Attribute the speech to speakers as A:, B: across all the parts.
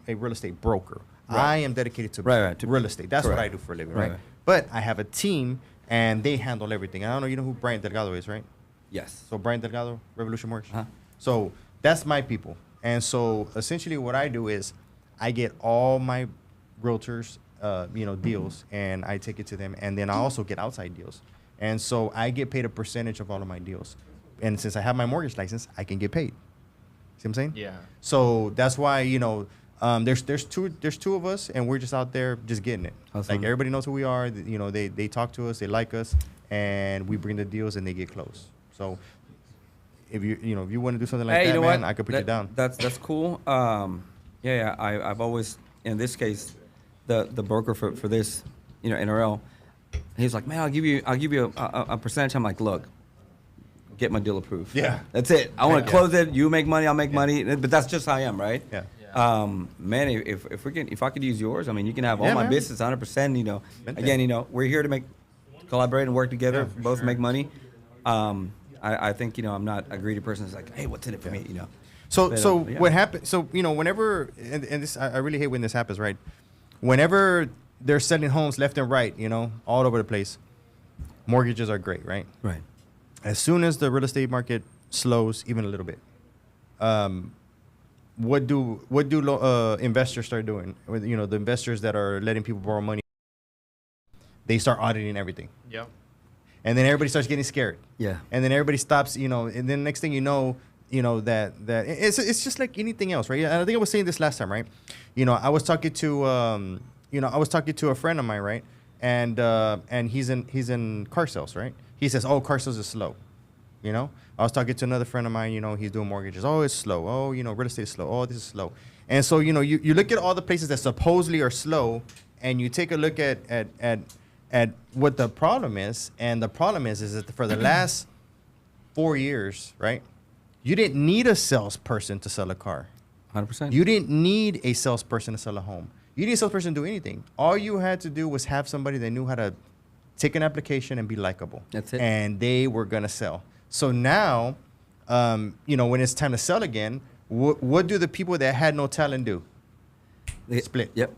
A: a real estate broker.
B: Right.
A: I am dedicated to real estate. That's what I do for a living, right? But I have a team, and they handle everything. I don't know, you know who Brian Delgado is, right?
B: Yes.
A: So Brian Delgado, Revolution Mortgage. So that's my people. And so essentially what I do is I get all my realtors, deals, and I take it to them. And then I also get outside deals. And so I get paid a percentage of all of my deals. And since I have my mortgage license, I can get paid. See what I'm saying?
C: Yeah.
A: So that's why, there's two of us, and we're just out there just getting it.
B: Awesome.
A: Like everybody knows who we are. They talk to us, they like us, and we bring the deals and they get closed. So if you want to do something like that, man, I could put you down.
B: That's cool. I've always, in this case, the broker for this, NRL, he's like, man, I'll give you a percentage. I'm like, look, get my deal approved.
A: Yeah.
B: That's it. I want to close it. You make money, I'll make money. But that's just how I am, right?
A: Yeah.
B: Man, if I could use yours, I mean, you can have all my business 100%. Again, we're here to collaborate and work together, both make money. I think I'm not a greedy person who's like, hey, what's in it for me?
A: So what happens? So whenever and this I really hate when this happens, right? Whenever they're selling homes left and right, all over the place, mortgages are great, right?
B: Right.
A: As soon as the real estate market slows even a little bit, what do investors start doing? The investors that are letting people borrow money, they start auditing everything.
C: Yep.
A: And then everybody starts getting scared.
B: Yeah.
A: And then everybody stops, and then next thing that it's just like anything else, right? And I think I was saying this last time, right? I was talking to a friend of mine, right? And he's in car sales, right? He says, "Oh, car sales is slow." I was talking to another friend of mine, he's doing mortgages. "Oh, it's slow. Oh, real estate is slow. Oh, this is slow." And so, you look at all the places that supposedly are slow, and you take a look at what the problem is, and the problem is that for the last 4 years, right, you didn't need a salesperson to sell a car.
B: 100%.
A: You didn't need a salesperson to sell a home. You didn't need a salesperson to do anything. All you had to do was have somebody that knew how to take an application and be likable.
B: That's it.
A: And they were going to sell. So now, when it's time to sell again, what do the people that had no talent do? They split.
B: Yep.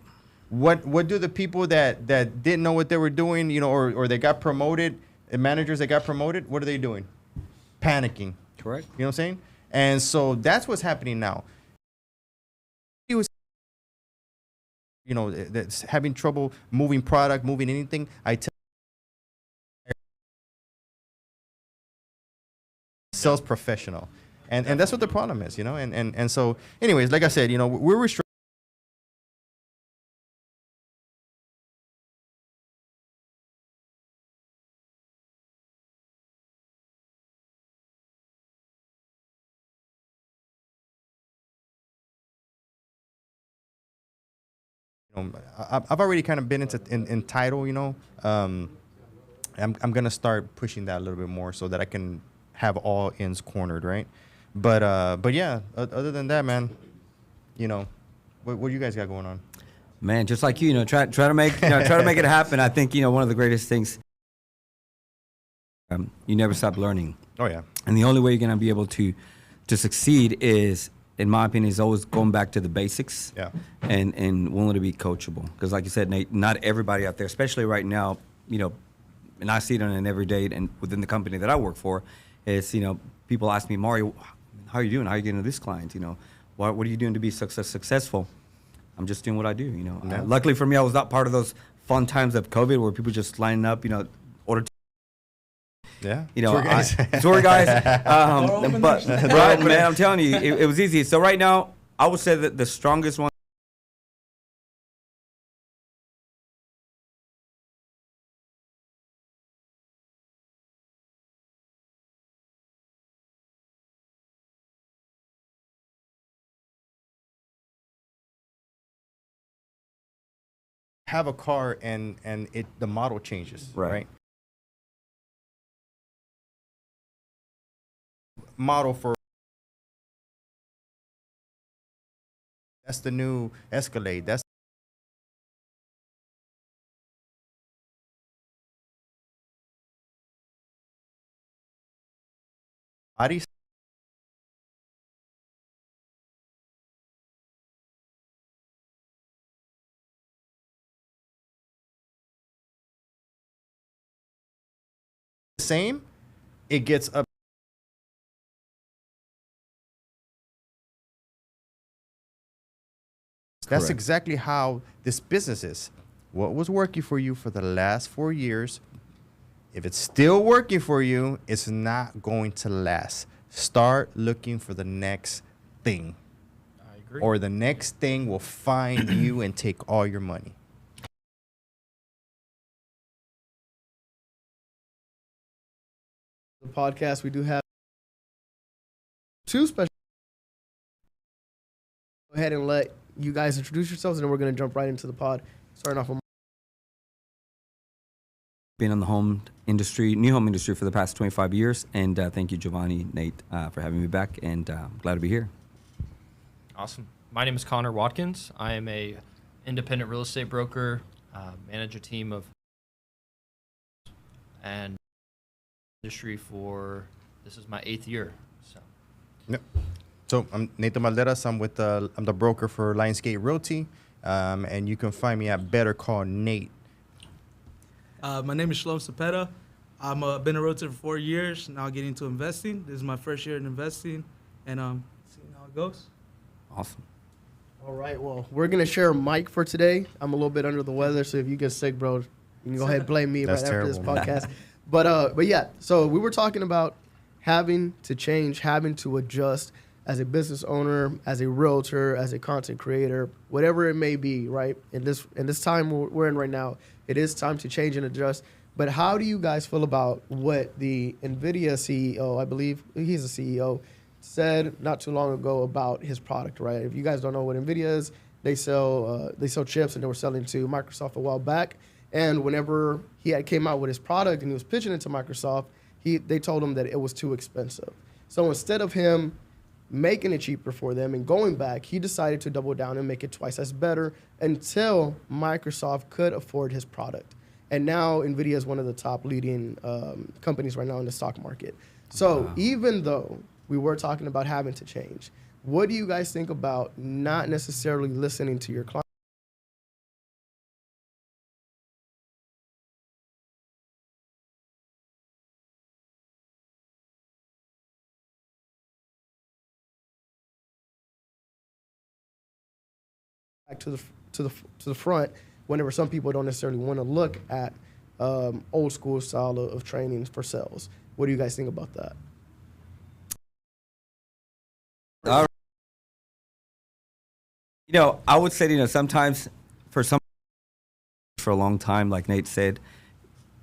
A: What do the people that didn't know what they were doing, or they got promoted, the managers that got promoted, what are they doing? Panicking.
B: Correct.
A: You know what I'm saying? And so that's what's happening now. He was, that's having trouble moving product, moving anything. I tell sales professional, and that's what the problem is, and so anyways, like I said, we're restricted. I've already kind of been in title, I'm gonna start pushing that a little bit more so that I can have all ends cornered, right? But yeah, other than that, man, what do you guys got going on?
B: Man, just like you, try to make it happen. I think one of the greatest things. You never stop learning.
A: Oh yeah.
B: And the only way you're gonna be able to succeed is, in my opinion, is always going back to the basics.
A: Yeah.
B: And willing to be coachable. Because like you said, Nate, not everybody out there, especially right now, and I see it on an everyday and within the company that I work for, is, people ask me, "Mario, how are you doing? How are you getting to this client? What are you doing to be successful?" I'm just doing what I do,
A: Yeah.
B: Luckily for me, I was not part of those fun times of COVID where people just lining up, order.
A: Yeah.
B: Tour guys. But right, man, I'm telling you, it was easy. So right now, I would say that the strongest one.
A: Have a car and the model changes, right? Model for that's the new Escalade. That's body same, it gets up. That's
B: Correct.
A: exactly how this business is. What was working for you for the last 4 years, if it's still working for you, it's not going to last. Start looking for the next thing,
C: I agree.
A: or the next thing will find you and take all your money.
D: The podcast, we do have two special. Go ahead and let you guys introduce yourselves, and then we're going to jump right into the pod. Starting off with
B: Been in the new home industry for the past 25 years, and thank you, Giovanni, Nate, for having me back, and glad to be here.
C: Awesome. My name is Connor Watkins. I am a independent real estate broker, manage a team of and industry for this is my 8th year. So
A: Yep. So I'm Nathan Malderas. I'm the broker for Lionsgate Realty, and you can find me at Better Call Nate.
E: My name is Shalom Cepeda. I've been a realtor for 4 years, now getting into investing. This is my first year in investing, and seeing how it goes.
B: Awesome.
D: all right. Well, we're going to share a mic for today. I'm a little bit under the weather, so if you get sick, bro, you can go ahead and blame me
A: That's
D: right after this
A: terrible, man.
D: podcast. But yeah, so we were talking about having to change, having to adjust as a business owner, as a realtor, as a content creator, whatever it may be, right? In this time we're in right now, it is time to change and adjust. But how do you guys feel about what the Nvidia CEO, I believe he's a CEO, said not too long ago about his product, right? If you guys don't know what Nvidia is, they sell chips, and they were selling to Microsoft a while back. And whenever he had came out with his product and he was pitching it to Microsoft, they told him that it was too expensive. So instead of him making it cheaper for them and going back, he decided to double down and make it twice as better until Microsoft could afford his product. And now Nvidia is one of the top leading companies right now in the stock market. So even though we were talking about having to change, what do you guys think about not necessarily listening to your client? Back to the front, whenever some people don't necessarily want to look at old school style of training for sales. What do you guys think about that?
B: I would say, sometimes for a long time, like Nate said,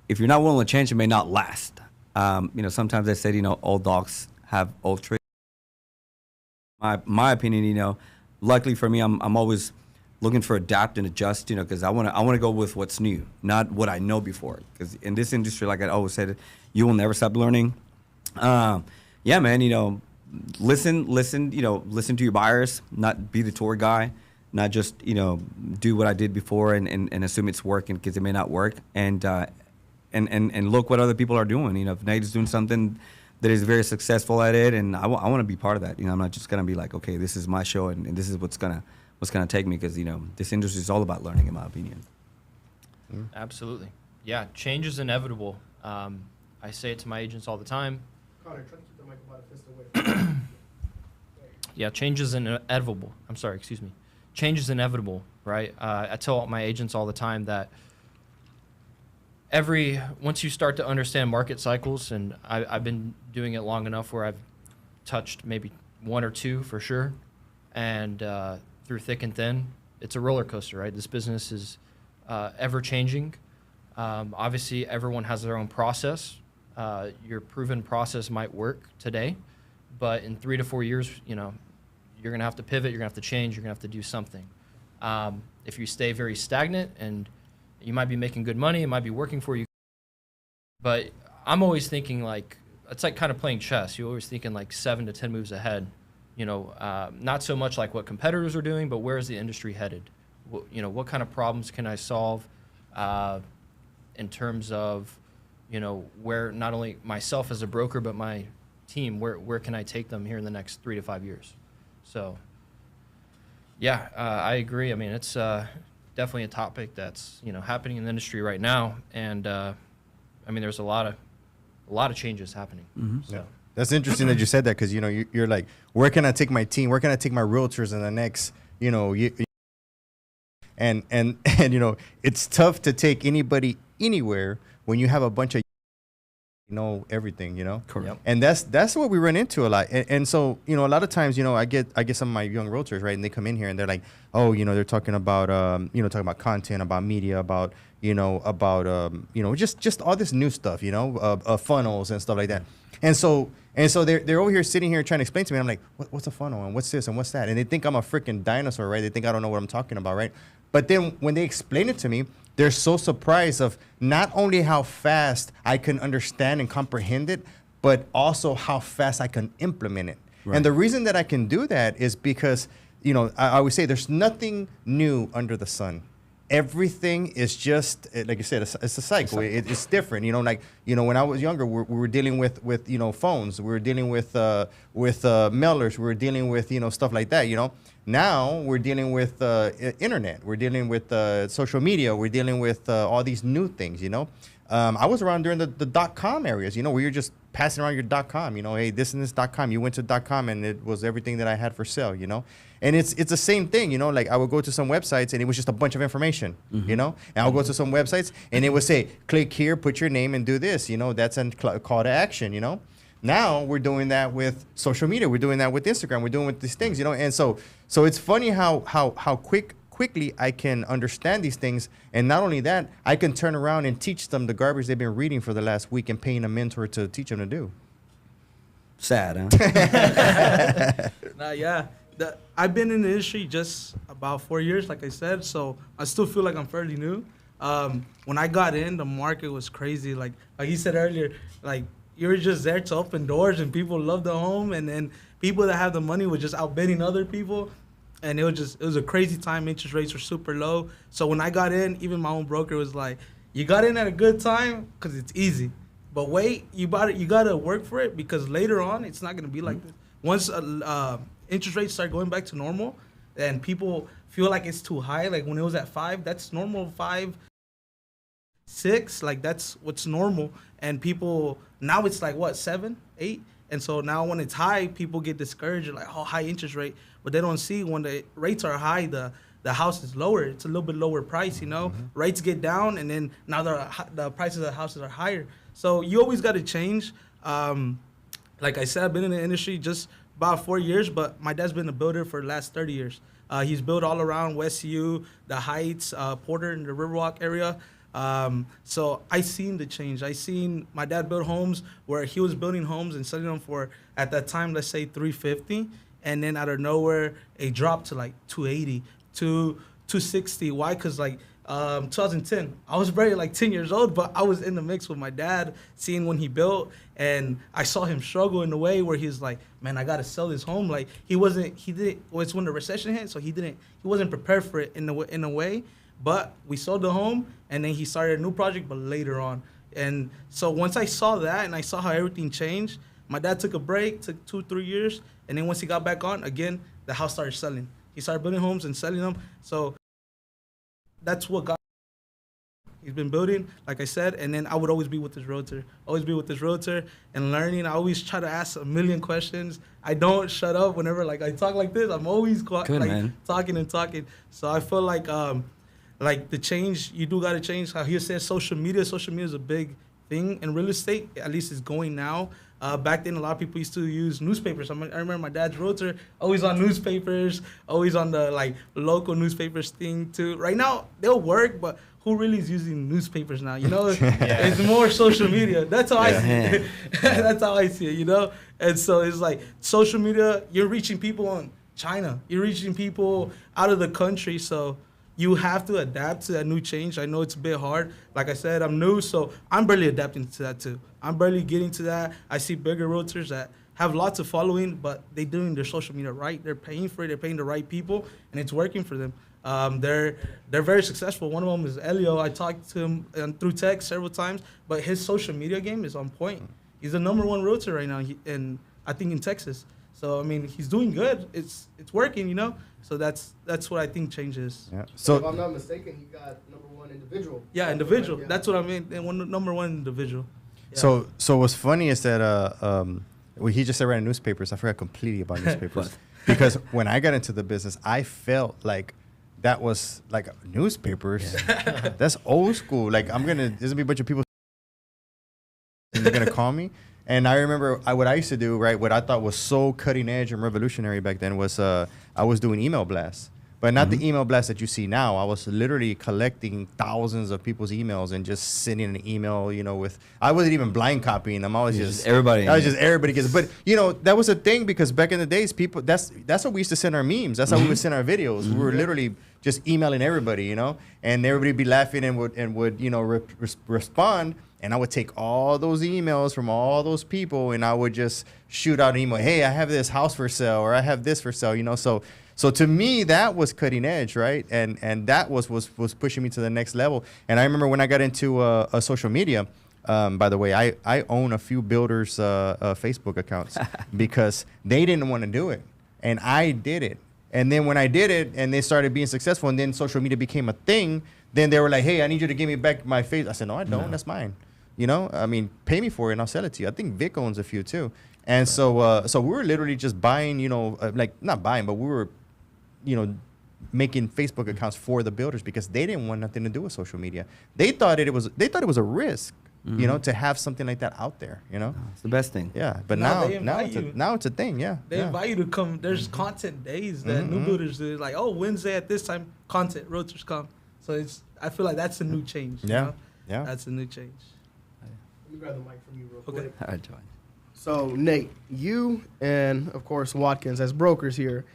B: if you're not willing to change, it may not last. Sometimes I said, old dogs have old tricks. My opinion, luckily for me, I'm always looking for adapt and adjust, because I want to go with what's new, not what I know before. Because in this industry, like I always said, you will never stop learning. Yeah, man, listen to your buyers, not be the tour guy, not just, do what I did before and assume it's working, because it may not work. And look what other people are doing. If Nate is doing something that is very successful at it, and I want to be part of that. I'm not just gonna be like, okay, this is my show, and this is what's gonna take me, because this industry is all about learning, in my opinion.
C: absolutely. Yeah, change is inevitable. I say it to my agents all the time.
D: Connor, try to keep the mic about a fist away.
C: Yeah, change is inevitable. I'm sorry, excuse me. Change is inevitable, right? I tell my agents all the time that once you start to understand market cycles, and I've been doing it long enough where I've touched maybe one or two for sure, and through thick and thin, it's a roller coaster, right? This business is ever changing. Obviously, everyone has their own process. Your proven process might work today, but in 3 to 4 years, you're going to have to pivot, you're going to have to change, you're going to have to do something. If you stay very stagnant, and you might be making good money, it might be working for you, but I'm always thinking it's like kind of playing chess. You're always thinking like 7 to 10 moves ahead. Not so much like what competitors are doing, but where is the industry headed? What kind of problems can I solve in terms of, where not only myself as a broker, but my team, where can I take them here in the next 3 to 5 years? So, yeah, I agree. I mean, it's definitely a topic that's happening in the industry right now, and there's a lot a lot of changes happening. So.
A: Yeah. That's interesting that you said that, because, you know, you're like, where can I take my team? Where can I take my realtors in the next, you know, and you know, it's tough to take anybody anywhere when you have a bunch of everything, you know.
B: Correct.
C: Yep.
A: And that's what we run into a lot. And so, you know, a lot of times, you know, I get some of my young realtors, right, and they come in here and they're like, oh, you know, they're talking about talking about content, about media, about just all this new stuff, you know, funnels and stuff like that. And so they're over here sitting here trying to explain to me. I'm like, what's a funnel and what's this and what's that? And they think I'm a freaking dinosaur, right? They think I don't know what I'm talking about, right? But then when they explain it to me, they're so surprised of not only how fast I can understand and comprehend it, but also how fast I can implement it. Right. And the reason that I can do that is because, you know, I always say there's nothing new under the sun. Everything is just, like you said, it's a cycle. It's different. You know, like, you know, when I was younger, we were dealing with you know, phones. We were dealing with mailers. We were dealing with, you know, stuff like that, you know. Now we're dealing with internet. We're dealing with social media. We're dealing with all these new things, you know. I was around during the .com areas, you know, where you're just passing around your .com, you know, hey, this and this .com. You went to .com and it was everything that I had for sale, you know. And it's the same thing, you know, like I would go to some websites and it was just a bunch of information, you know. And I'll go to some websites and it would say, click here, put your name and do this, you know. That's a call to action, you know. Now we're doing that with social media. We're doing that with Instagram. We're doing with these things, you know. And so it's funny how quickly I can understand these things. And not only that, I can turn around and teach them the garbage they've been reading for the last week and paying a mentor to teach them to do.
B: Sad, huh?
E: Yeah. I've been in the industry just about 4 years, like I said, so I still feel like I'm fairly new. When I got in, the market was crazy. Like you said earlier, like you were just there to open doors and people loved the home, and then people that have the money were just outbidding other people. And it was a crazy time. Interest rates were super low. So when I got in, even my own broker was like, you got in at a good time because it's easy. But wait, you gotta work for it, because later on, it's not gonna be like this. Once interest rates start going back to normal and people feel like it's too high, like when it was at 5, that's normal, 5, 6, like that's what's normal. And people, now it's like what, 7, 8? And so now when it's high, people get discouraged, like, oh, high interest rate. But they don't see when the rates are high, the house is lower. It's a little bit lower price, you know. Rates get down, and then now the prices of the houses are higher. So you always got to change. Like I said, I've been in the industry just about 4 years, but my dad's been a builder for the last 30 years. He's built all around Westview, the Heights, Porter, and the Riverwalk area. So I seen the change. I seen my dad build homes where he was building homes and selling them for, at that time, let's say $350, and then out of nowhere it dropped to like $280, $260. Why? Because like 2010, I was barely like 10 years old, but I was in the mix with my dad, seeing when he built, and I saw him struggle in a way where he was like, man, I gotta sell this home. Like it's when the recession hit, so he wasn't prepared for it in a way. But we sold the home, and then he started a new project, but later on. And so once I saw that and I saw how everything changed, my dad took a break, took 2-3 years, and then once he got back on, again, the house started selling. He started building homes and selling them. So that's what got. He's been building, like I said, and then I would always be with this realtor, and learning. I always try to ask a million questions. I don't shut up whenever like I talk like this. I'm always talking and talking. So I feel like the change, you do got to change. How he says social media is a big thing in real estate. At least it's going now. Back then, a lot of people used to use newspapers. I remember my dad's realtor, always on newspapers, always on the like local newspapers thing too. Right now, they'll work, but who really is using newspapers now? You know, It's more social media. That's how I see it. That's how I see it, you know? And so it's like social media, you're reaching people in China. You're reaching people out of the country. So you have to adapt to that new change. I know it's a bit hard. Like I said, I'm new, so I'm barely adapting to that too. I'm barely getting to that. I see bigger realtors that have lots of following, but they're doing their social media right. They're paying for it. They're paying the right people, and it's working for them. They're very successful. One of them is Elio. I talked to him through text several times, but his social media game is on point. He's the #1 realtor right now, I think in Texas. So I mean, he's doing good. It's working, you know. So that's what I think changes.
A: Yeah. So
D: if I'm not mistaken, he got #1 individual.
E: Yeah, individual. Yeah. That's what I mean. And #1 individual.
A: So what's funny is that well, he just said ran newspapers. I forgot completely about newspapers because when I got into the business, I felt like that was like newspapers. That's old school. Like there's gonna be a bunch of people and they're gonna call me. And I remember what I used to do, right? What I thought was so cutting edge and revolutionary back then was I was doing email blasts. But not the email blast that you see now. I was literally collecting thousands of people's emails and just sending an email, I wasn't even blind copying them. I was just
B: everybody.
A: I was just everybody gets. But that was a thing because back in the days, people that's how we used to send our memes. That's how we would send our videos. We were literally just emailing everybody, and everybody would be laughing and would respond. And I would take all those emails from all those people and I would just shoot out an email. Hey, I have this house for sale or I have this for sale, So to me, that was cutting edge, right? And that was pushing me to the next level. And I remember when I got into social media, by the way, I own a few builders' Facebook accounts because they didn't want to do it. And I did it. And then when I did it and they started being successful and then social media became a thing, then they were like, hey, I need you to give me back my face. I said, no, I don't. No. That's mine. Pay me for it and I'll sell it to you. I think Vic owns a few too. And so we were literally just buying, not buying, but we were making Facebook accounts for the builders because they didn't want nothing to do with social media. They thought it was a risk, to have something like that out there,
B: It's the best thing.
A: Yeah, but now it's a thing, yeah.
E: They invite you to come. There's content days that new builders do. Like, Wednesday at this time, content, realtors come. So I feel like that's a new change.
A: Yeah.
E: That's a new change.
D: Let me grab the mic from you real quick.
B: All right, John.
D: So, Nate, you and, of course, Watkins, as brokers here,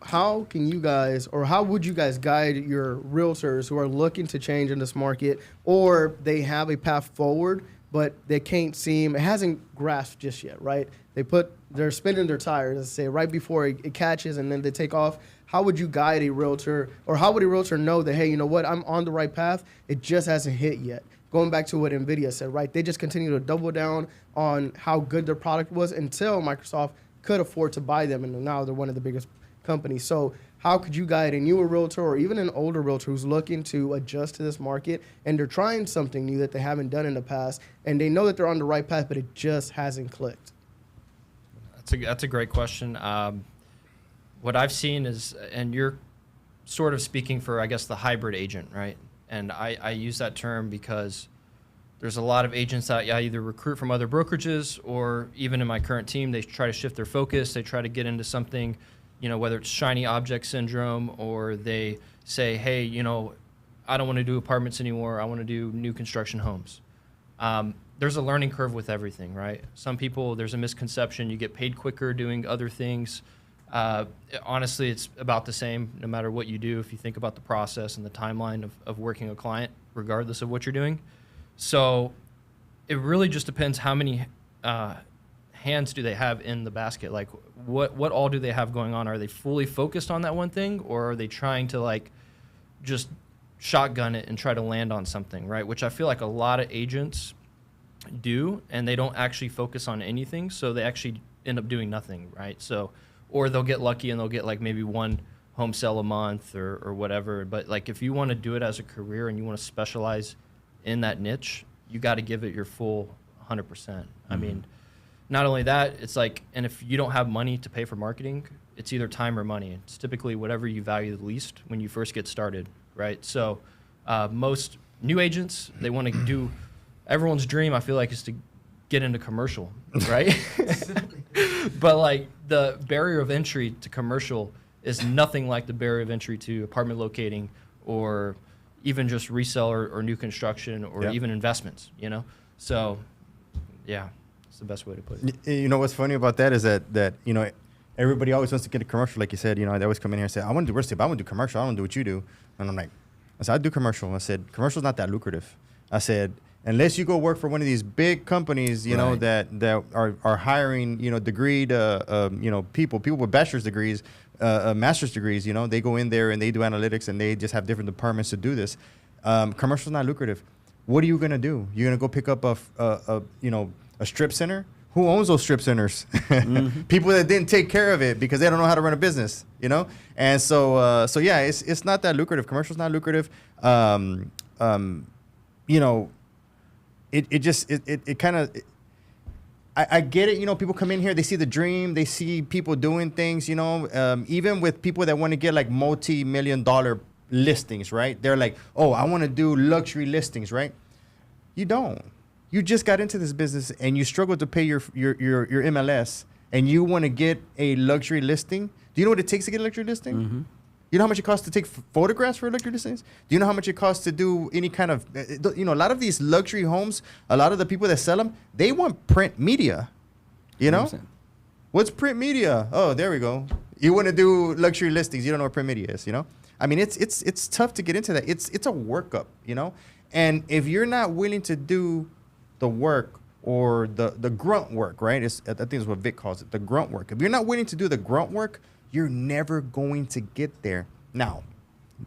D: how can you guys, or how would you guys guide your realtors who are looking to change in this market, or they have a path forward, but they can't it hasn't grasped just yet, right? They're spinning their tires, let's say, right before it catches, and then they take off. How would you guide a realtor, or how would a realtor know that, hey, you know what, I'm on the right path, it just hasn't hit yet? Going back to what Nvidia said, right? They just continue to double down on how good their product was until Microsoft could afford to buy them, and now they're one of the biggest companies. So how could you guide a newer realtor or even an older realtor who's looking to adjust to this market and they're trying something new that they haven't done in the past and they know that they're on the right path, but it just hasn't clicked?
C: That's a great question. What I've seen is, and you're sort of speaking for, I guess, the hybrid agent, right? And I use that term because there's a lot of agents that I either recruit from other brokerages or even in my current team, they try to shift their focus. They try to get into something, whether it's shiny object syndrome or they say, hey, I don't want to do apartments anymore. I want to do new construction homes. There's a learning curve with everything, right? Some people, there's a misconception. You get paid quicker doing other things. Honestly, it's about the same no matter what you do if you think about the process and the timeline of working a client, regardless of what you're doing. So it really just depends how many hands do they have in the basket. Like what all do they have going on? Are they fully focused on that one thing, or are they trying to just shotgun it and try to land on something, right? Which I feel like a lot of agents do, and they don't actually focus on anything, so they actually end up doing nothing, right? So, or they'll get lucky and they'll get maybe one home sale a month or whatever. But if you want to do it as a career and you want to specialize in that niche, you got to give it your full 100%. Mm-hmm. I mean, not only that, it's and if you don't have money to pay for marketing, it's either time or money. It's typically whatever you value the least when you first get started, right? So most new agents, they want to do, everyone's dream, I feel like, is to get into commercial, right? But the barrier of entry to commercial is nothing like the barrier of entry to apartment locating or even just resale or new construction or even investments, So, yeah, it's the best way to put it.
A: What's funny about that is that everybody always wants to get a commercial, like you said. They always come in here and say, I want to do real estate, but I want to do commercial. I want to do what you do. And I said, I do commercial. I said, commercial's not that lucrative. I said, unless you go work for one of these big companies, right, that are hiring, degreed, people with bachelor's degrees, master's degrees, they go in there and they do analytics and they just have different departments to do this. Commercial's not lucrative. What are you gonna do? You're gonna go pick up a strip center? Who owns those strip centers? Mm-hmm. People that didn't take care of it because they don't know how to run a business, And so yeah, it's not that lucrative. Commercial's not lucrative. it kind of. I get it. You know, people come in here, they see the dream, they see people doing things. You know, even with people that want to get like multi-million-dollar listings, right? They're like, oh, I want to do luxury listings, right? You don't. You just got into this business and you struggle to pay your MLS, and you want to get a luxury listing. Do you know what it takes to get a luxury listing?
B: Mm-hmm.
A: You know how much it costs to take photographs for luxury listings? Do you know how much it costs to do any kind of, you know, a lot of these luxury homes, a lot of the people that sell them, they want print media. You know?
B: 100%.
A: What's print media? Oh, there we go. You want to do luxury listings. You don't know what print media is, you know? I mean, it's tough to get into that. It's a workup, you know? And if you're not willing to do the work or the grunt work, right? I think it's what Vic calls it, the grunt work. If you're not willing to do the grunt work, you're never going to get there. Now,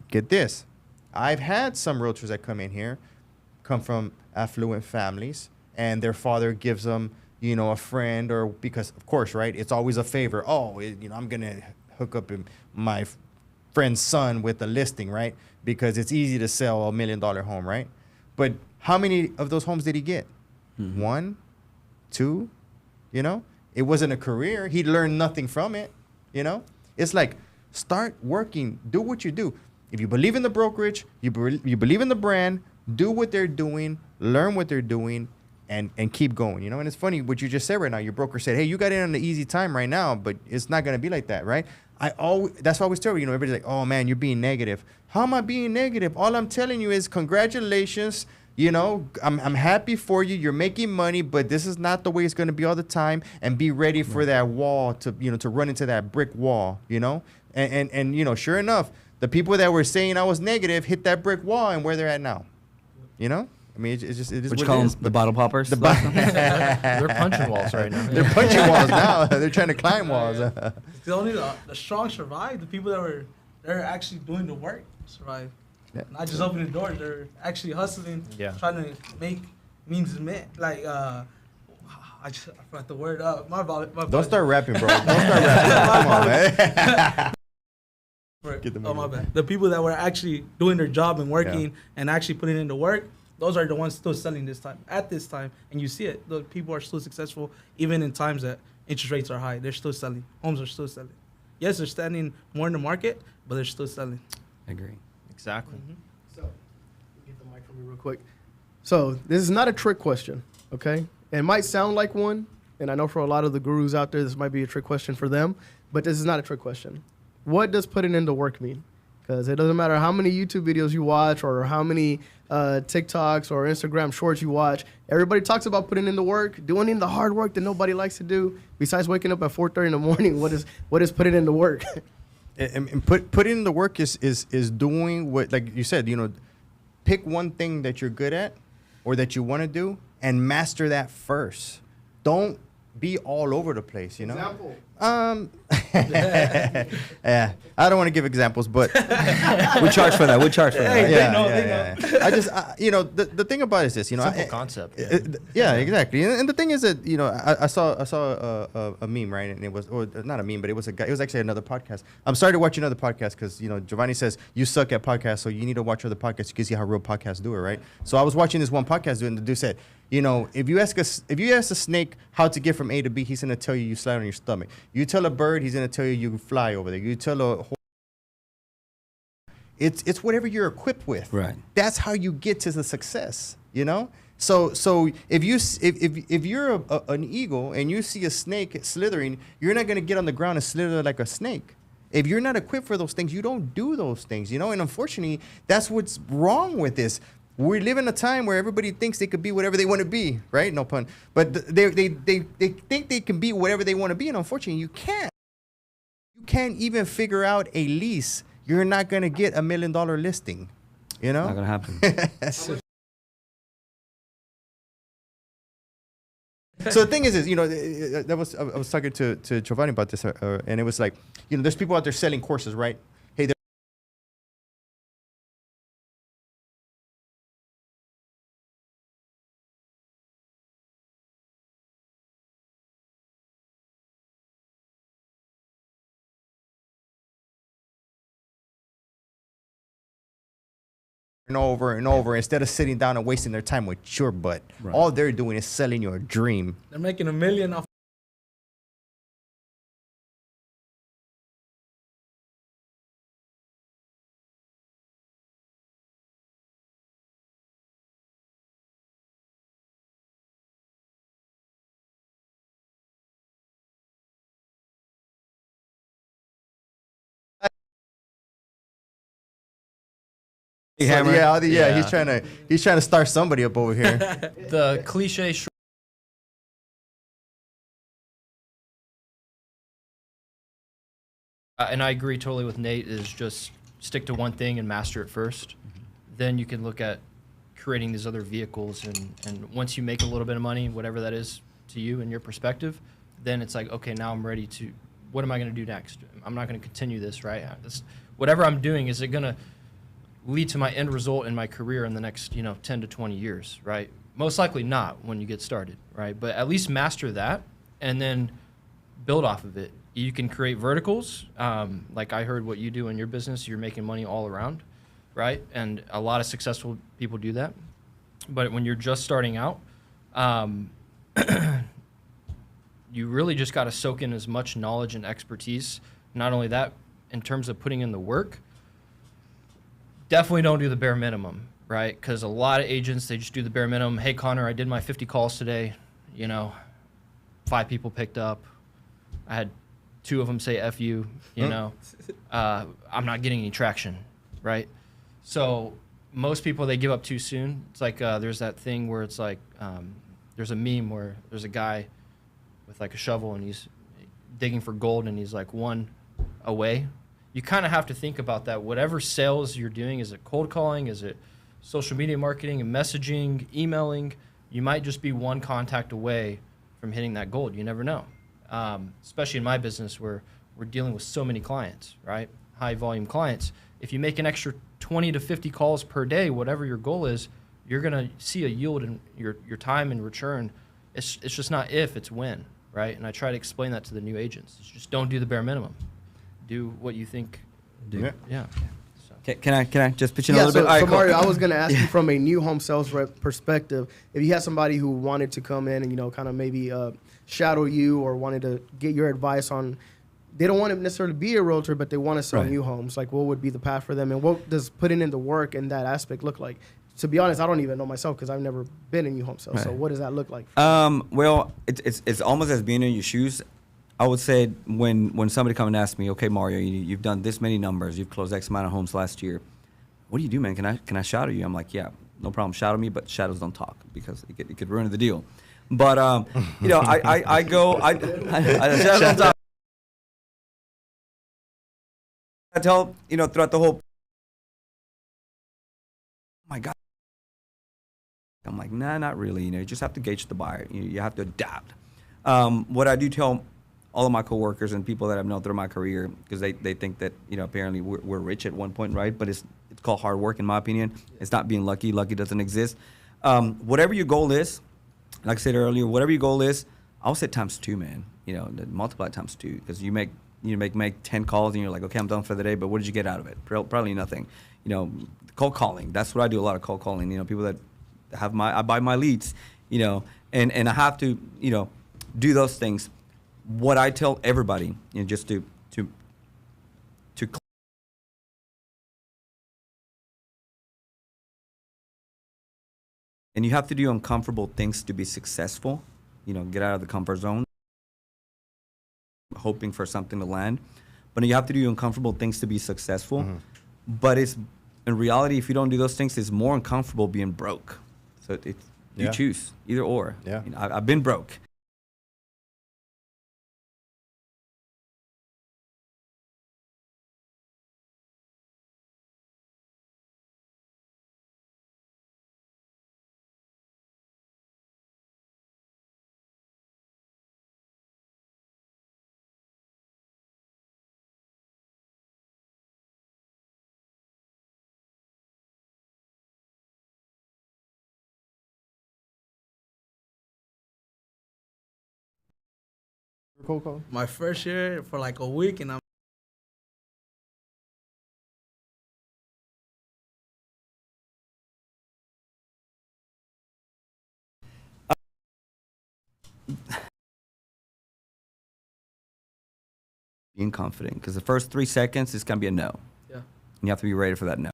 A: get this. I've had some realtors that come in here, come from affluent families, and their father gives them, you know, a friend, or because, of course, right, it's always a favor. Oh, you know, I'm going to hook up my friend's son with a listing, right? Because it's easy to sell $1 million home, right? But how many of those homes did he get? Mm-hmm. 1, 2, you know? It wasn't a career. He learned nothing from it, you know? It's like, start working. Do what you do. If you believe in the brokerage, you believe in the brand, do what they're doing, learn what they're doing, and keep going, you know? And it's funny what you just said right now. Your broker said, hey, you got in on the easy time right now, but it's not going to be like that, right? That's why I always tell you, know, everybody's like, oh, man, you're being negative. How am I being negative? All I'm telling you is congratulations. You know, I'm happy for you. You're making money, but this is not the way it's going to be all the time. And be ready for that wall to, you know, to run into that brick wall, you know? And you know, sure enough, the people that were saying I was negative hit that brick wall, and where they're at now, you know? I mean, it is
B: What
A: what
B: you call
A: it is.
B: them? The bottle poppers?
C: They're punching walls right now.
A: They're punching walls now. They're trying to climb walls.
E: It's only the strong survive. The people that they're actually doing the work survive.
A: Yeah.
E: Not just opening the doors. They're actually hustling.
C: Yeah.
E: Trying to make means met. Like I forgot the word. My
A: Don't start rapping, bro. Don't start rapping. Come on, man. Get the
E: my bad. The people that were actually doing their job and working and actually putting in the work, those are the ones still selling this time. At this time, and you see it. The people are still successful even in times that interest rates are high. They're still selling. Homes are still selling. Yes, they're standing more in the market, but they're still selling.
B: I agree.
C: Exactly.
E: Mm-hmm.
D: So, get the mic from me real quick. So, this is not a trick question, okay? It might sound like one, and I know for a lot of the gurus out there, this might be a trick question for them, but this is not a trick question. What does putting into work mean? Because it doesn't matter how many YouTube videos you watch or how many TikToks or Instagram shorts you watch. Everybody talks about putting in the work, doing in the hard work that nobody likes to do. Besides waking up at 4:30 in the morning, what is putting in the work?
A: And putting in the work is doing what, like you said, you know, pick one thing that you're good at or that you want to do and master that first. Don't be all over the place, you know?
D: Example.
A: Yeah, I don't want to give examples, but
B: We charge for that. We charge for that.
E: Hey,
A: yeah,
E: they know,
A: yeah,
E: they know.
A: I just, you know, the thing about it is this, you know,
C: Simple concept.
A: yeah, exactly. And the thing is that, you know, I saw a meme, right? And it was, or not a meme, but it was a guy. It was actually another podcast. I'm starting to watch another podcast because, you know, Giovanni says you suck at podcasts, so you need to watch other podcasts. You can see how real podcasts do it, right? So I was watching this one podcast, and the dude said, you know, if you ask a snake how to get from A to B, he's gonna tell you slide on your stomach. You tell a bird, he's gonna tell you fly over there. You tell a horse, it's whatever you're equipped with.
B: Right.
A: That's how you get to the success. You know. So if you're an eagle and you see a snake slithering, you're not gonna get on the ground and slither like a snake. If you're not equipped for those things, you don't do those things. You know. And unfortunately, that's what's wrong with this. We live in a time where everybody thinks they could be whatever they want to be, right? No pun. But they think they can be whatever they want to be, and unfortunately, you can't. You can't even figure out a lease. You're not gonna get $1 million listing, you know.
B: Not gonna happen.
A: So the thing is, you know, I was talking to Giovanni about this, and it was like, you know, there's people out there selling courses, right? Hey, and over and over instead of sitting down and wasting their time with your butt.
B: Right.
A: All they're doing is selling you a dream.
E: They're making $1 million off.
B: Hammer.
A: Yeah,
C: Yeah.
A: he's trying to start somebody up over here.
C: The cliche and I agree totally with Nate, is just stick to one thing and master it first. Then you can look at creating these other vehicles. And once you make a little bit of money, whatever that is to you and your perspective, then it's like, okay, now I'm ready to, what am I going to do next? I'm not going to continue this, right? Whatever I'm doing, is it going to lead to my end result in my career in the next, 10 to 20 years, right? Most likely not when you get started, right? But at least master that and then build off of it. You can create verticals. Like I heard what you do in your business, you're making money all around, right? And a lot of successful people do that. But when you're just starting out, you really just got to soak in as much knowledge and expertise. Not only that, in terms of putting in the work, definitely don't do the bare minimum, right? Because a lot of agents, they just do the bare minimum. Hey, Connor, I did my 50 calls today. 5 people picked up. I had 2 of them say F you, I'm not getting any traction, right? So most people, they give up too soon. It's like there's that thing where it's like there's a meme where there's a guy with like a shovel and he's digging for gold and he's like 1 away. You kind of have to think about that. Whatever sales you're doing, is it cold calling? Is it social media marketing and messaging, emailing? You might just be 1 contact away from hitting that gold. You never know. Especially in my business where we're dealing with so many clients, right? High volume clients. If you make an extra 20 to 50 calls per day, whatever your goal is, you're going to see a yield in your time and return. It's just not if, it's when, right? And I try to explain that to the new agents. It's just don't do the bare minimum. Do what you think. Yeah. So.
B: Can I just pitch in a
D: Yeah,
B: little
D: so,
B: bit? All right,
D: so
B: cool.
D: Mario, I was going to ask you from a new home sales rep perspective, if you had somebody who wanted to come in and, kind of maybe shadow you or wanted to get your advice on, they don't want to necessarily be a realtor, but they want to sell
B: Right.
D: new homes. Like, what would be the path for them? And what does putting in the work in that aspect look like? To be honest, I don't even know myself because I've never been in new home sales. So
B: Right.
D: what does that look like?
B: Well, it's almost as being in your shoes. I would say when somebody come and ask me, okay, Mario, you've done this many numbers, you've closed X amount of homes last year. What do you do, man? Can I shadow you? I'm like, yeah, no problem, shadow me, but shadows don't talk because it could ruin the deal. But I go, shadows don't talk. I tell throughout the whole. Oh my God. I'm like, nah, not really. You just have to gauge the buyer. You have to adapt. What I do tell all of my coworkers and people that I've known through my career, because they think that apparently we're rich at one point, right? But it's called hard work, in my opinion. It's not being lucky. Lucky doesn't exist. Whatever your goal is, like I said earlier, whatever your goal is, I'll say times 2, man. Multiply times 2, because you make 10 calls and you're like, okay, I'm done for the day. But what did you get out of it? Probably nothing. Cold calling. That's what I do. A lot of cold calling. People that I buy my leads. And I have to do those things. What I tell everybody, just to and you have to do uncomfortable things to be successful. Get out of the comfort zone, hoping for something to land. But you have to do uncomfortable things to be successful. Mm-hmm. But it's in reality, if you don't do those things, it's more uncomfortable being broke. So you choose either or.
A: Yeah.
B: I've been broke.
A: Cold call.
E: My first year for like a week, and I'm
B: being confident, because the first 3 seconds is going to be a no.
E: Yeah.
B: And you have to be ready for that no.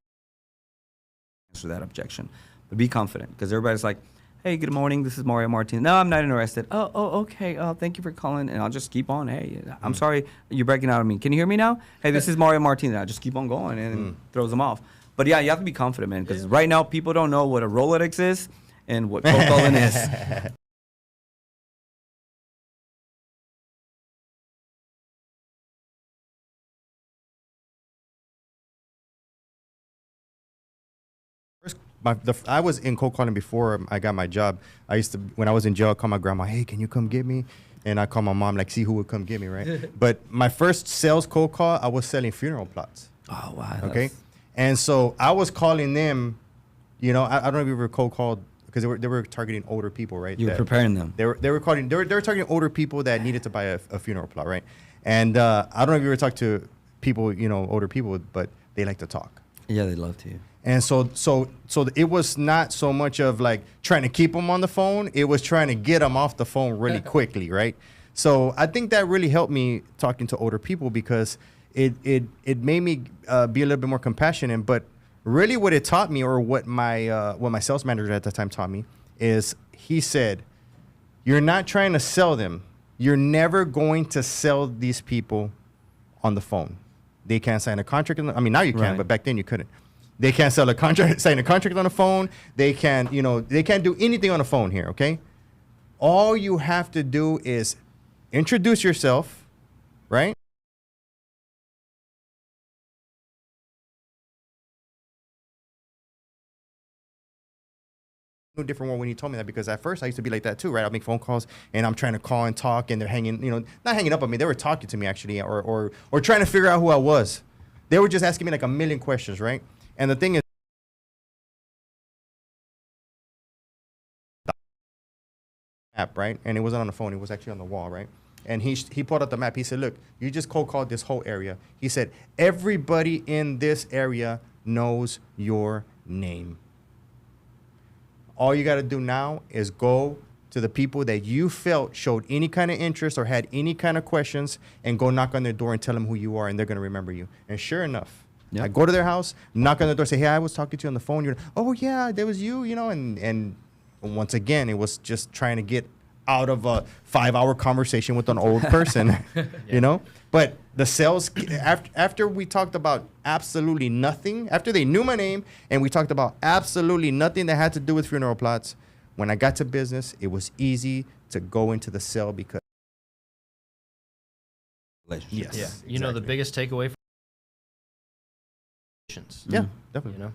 B: Answer that objection. But be confident, because everybody's like, hey, good morning, this is Mario Martinez. No, I'm not interested. Oh, okay. Oh, thank you for calling. And I'll just keep on. Hey, I'm sorry, you're breaking out on me. Can you hear me now? Hey, this is Mario Martinez. I'll just keep on going, and throws them off. But yeah, you have to be confident, man, because right now people don't know what a Rolodex is and what cold calling is.
A: I was in cold calling before I got my job. I used to, when I was in jail, I call my grandma, hey, can you come get me? And I call my mom, like, see who would come get me, right? But my first sales cold call, I was selling funeral plots.
B: Oh, wow.
A: Okay. And so I was calling them, you know, I don't know if you ever cold called, because they were targeting older people, right?
B: You were preparing them.
A: They were targeting older people that needed to buy a funeral plot, right? And I don't know if you ever talked to people, you know, older people, but they like to talk.
B: Yeah, they love to.
A: And so it was not so much of like trying to keep them on the phone. It was trying to get them off the phone really quickly, right? So I think that really helped me talking to older people, because it made me be a little bit more compassionate. But really, what it taught me, or what my sales manager at the time taught me, is he said, "You're not trying to sell them. You're never going to sell these people on the phone. They can't sign a contract. I mean, now you can,
B: Right.
A: but back then you couldn't." They can't sign a contract on the phone. They can't do anything on the phone here, okay? All you have to do is introduce yourself, right? No different one when you told me that, because at first I used to be like that too, right? I'll make phone calls and I'm trying to call and talk, and they're hanging, not hanging up on me. They were talking to me actually, or trying to figure out who I was. They were just asking me like a million questions, right? And the thing is, app, right? And it wasn't on the phone. It was actually on the wall, right? And he pulled out the map. He said, look, you just cold called this whole area. He said, everybody in this area knows your name. All you got to do now is go to the people that you felt showed any kind of interest or had any kind of questions, and go knock on their door and tell them who you are, and they're going to remember you. And sure enough,
B: Yep.
A: I go to their house, knock on the door, say, hey, I was talking to you on the phone. You're, oh, yeah, that was you, and once again, it was just trying to get out of a 5-hour conversation with an old person, you know? But the sales, after we talked about absolutely nothing, after they knew my name and we talked about absolutely nothing that had to do with funeral plots, when I got to business, it was easy to go into the sale, because
B: Relationships.
C: Yeah.
A: Yes,
C: You know, the
A: exactly.
C: biggest takeaway from patience,
A: Yeah,
C: you
A: definitely.
C: know?